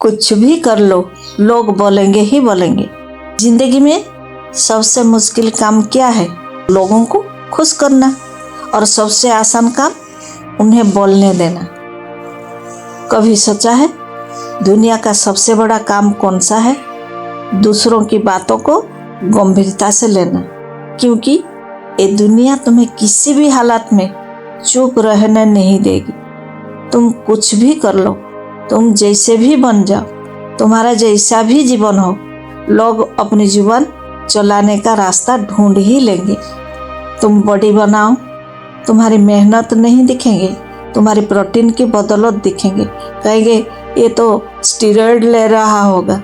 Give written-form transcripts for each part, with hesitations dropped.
कुछ भी कर लो, लोग बोलेंगे ही बोलेंगे। जिंदगी में सबसे मुश्किल काम क्या है? लोगों को खुश करना। और सबसे आसान काम उन्हें बोलने देना। कभी सोचा है दुनिया का सबसे बड़ा काम कौन सा है? दूसरों की बातों को गंभीरता से लेना, क्योंकि ये दुनिया तुम्हें किसी भी हालत में चुप रहने नहीं देगी। तुम कुछ भी कर लो, तुम जैसे भी बन जाओ, तुम्हारा जैसा भी जीवन हो, लोग अपनी जीवन चलाने का रास्ता ढूंढ ही लेंगे। तुम बॉडी बनाओ, तुम्हारी मेहनत नहीं दिखेंगे, तुम्हारी प्रोटीन की बदौलत दिखेंगे। कहेंगे ये तो स्टीरॉयड ले रहा होगा,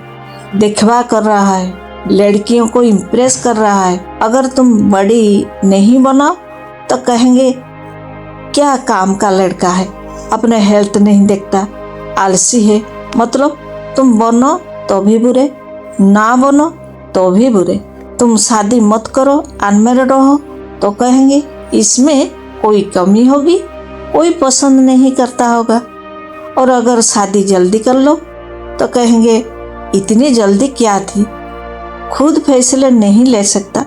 दिखवा कर रहा है, लड़कियों को इम्प्रेस कर रहा है। अगर तुम बड़ी नहीं बनाओ तो कहेंगे क्या काम का लड़का है, अपने हेल्थ नहीं देखता, आलसी है। मतलब तुम बनो तो भी बुरे, ना बनो तो भी बुरे। तुम शादी मत करो, अनमैरिड रहो तो कहेंगे इसमें कोई कमी होगी, कोई पसंद नहीं करता होगा। और अगर शादी जल्दी कर लो तो कहेंगे इतनी जल्दी क्या थी, खुद फैसले नहीं ले सकता।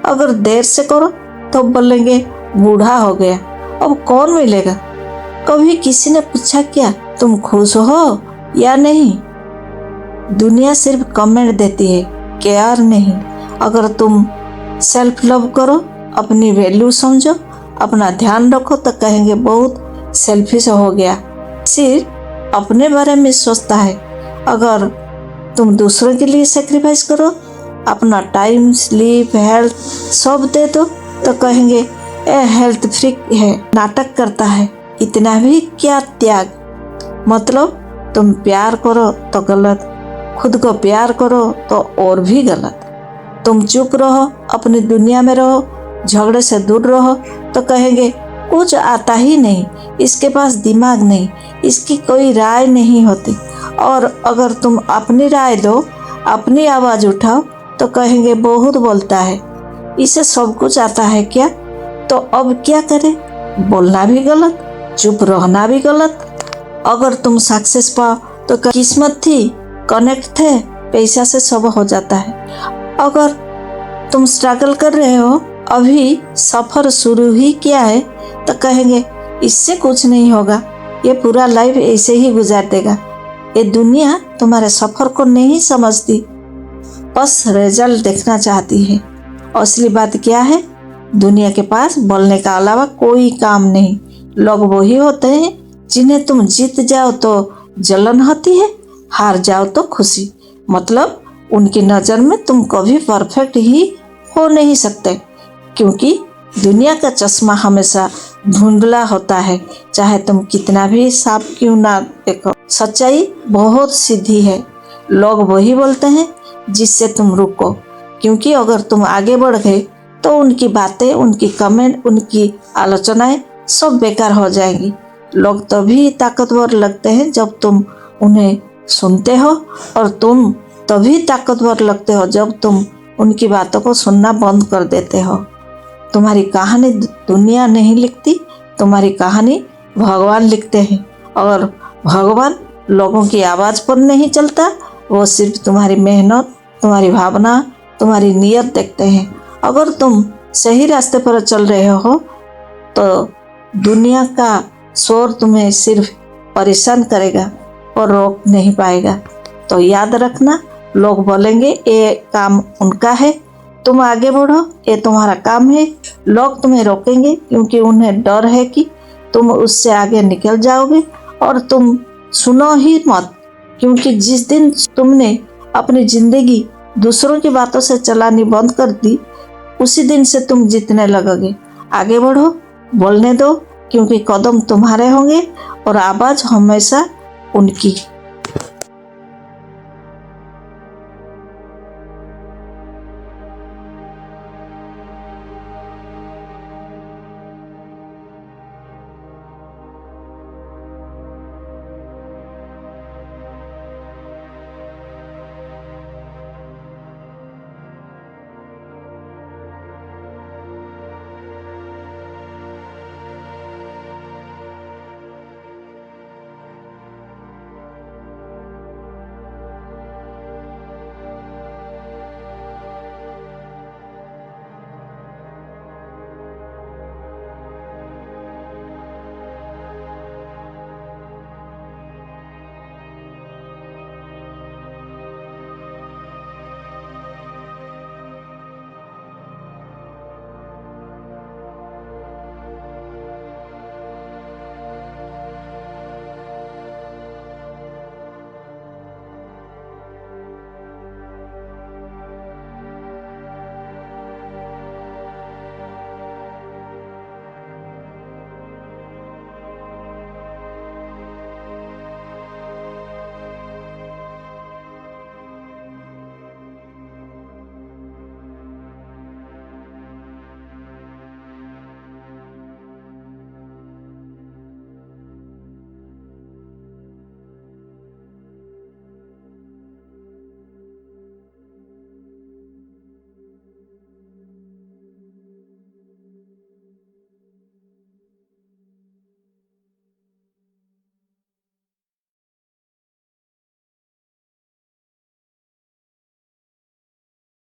अगर देर से करो तो बोलेंगे बूढ़ा हो गया, अब कौन मिलेगा। कभी किसी ने पूछा क्या तुम खुश हो या नहीं? दुनिया सिर्फ कमेंट देती है, केयर नहीं। अगर तुम सेल्फ लव करो, अपनी वैल्यू समझो, अपना ध्यान रखो तो कहेंगे बहुत सेल्फिश हो गया, सिर्फ अपने बारे में सोचता है। अगर तुम दूसरों के लिए सेक्रीफाइस करो, अपना टाइम, स्लीप, हेल्थ सब दे दो तो कहेंगे ए हेल्थ फ्रीक है, नाटक करता है, इतना भी क्या त्याग। मतलब तुम प्यार करो तो गलत, खुद को प्यार करो तो और भी गलत। तुम चुप रहो, अपनी दुनिया में रहो, झगड़े से दूर रहो तो कहेंगे कुछ आता ही नहीं, इसके पास दिमाग नहीं, इसकी कोई राय नहीं होती। और अगर तुम अपनी राय दो, अपनी आवाज़ उठाओ तो कहेंगे बहुत बोलता है, इसे सब कुछ आता है क्या? तो अब क्या करें? बोलना भी गलत, चुप रहना भी गलत। अगर तुम सक्सेस पाओ तो किस्मत थी, कनेक्ट थे, पैसा से सब हो जाता है। अगर तुम स्ट्रगल कर रहे हो, अभी सफर शुरू ही किया है तो कहेंगे इससे कुछ नहीं होगा, ये पूरा लाइफ ऐसे ही गुजार देगा। ये दुनिया तुम्हारे सफर को नहीं समझती, बस रिजल्ट देखना चाहती है। असली बात क्या है? दुनिया के पास बोलने का अलावा कोई काम नहीं। लोग वही होते हैं जिन्हें तुम जीत जाओ तो जलन होती है, हार जाओ तो खुशी। मतलब उनकी नज़र में तुम कभी परफेक्ट ही हो नहीं सकते, क्योंकि दुनिया का चश्मा हमेशा धुंधला होता है, चाहे तुम कितना भी साफ क्यों ना देखो। सच्चाई बहुत सीधी है, लोग वही बोलते हैं जिससे तुम रुको, क्योंकि अगर तुम आगे बढ़ गए तो उनकी बातें, उनकी कमेंट, उनकी आलोचनाएं सब बेकार हो जाएंगी। लोग तभी ताकतवर लगते हैं जब तुम उन्हें सुनते हो, और तुम तभी ताकतवर लगते हो जब तुम उनकी बातों को सुनना बंद कर देते हो। तुम्हारी कहानी दुनिया नहीं लिखती, तुम्हारी कहानी भगवान लिखते हैं। और भगवान लोगों की आवाज़ पर नहीं चलता, वो सिर्फ तुम्हारी मेहनत, तुम्हारी भावना, तुम्हारी नीयत देखते हैं। अगर तुम सही रास्ते पर चल रहे हो तो दुनिया का शोर तुम्हें सिर्फ परेशान करेगा और रोक नहीं पाएगा। तो याद रखना, लोग बोलेंगे ये काम उनका है, तुम आगे बढ़ो, ये तुम्हारा काम है। लोग तुम्हें रोकेंगे क्योंकि उन्हें डर है कि तुम उससे आगे निकल जाओगे। और तुम सुनो ही मत, क्योंकि जिस दिन तुमने अपनी जिंदगी दूसरों की बातों से चलानी बंद कर दी, उसी दिन से तुम जीतने लगोगे। आगे बढ़ो, बोलने दो, क्योंकि कदम तुम्हारे होंगे और आवाज़ हमेशा उनकी।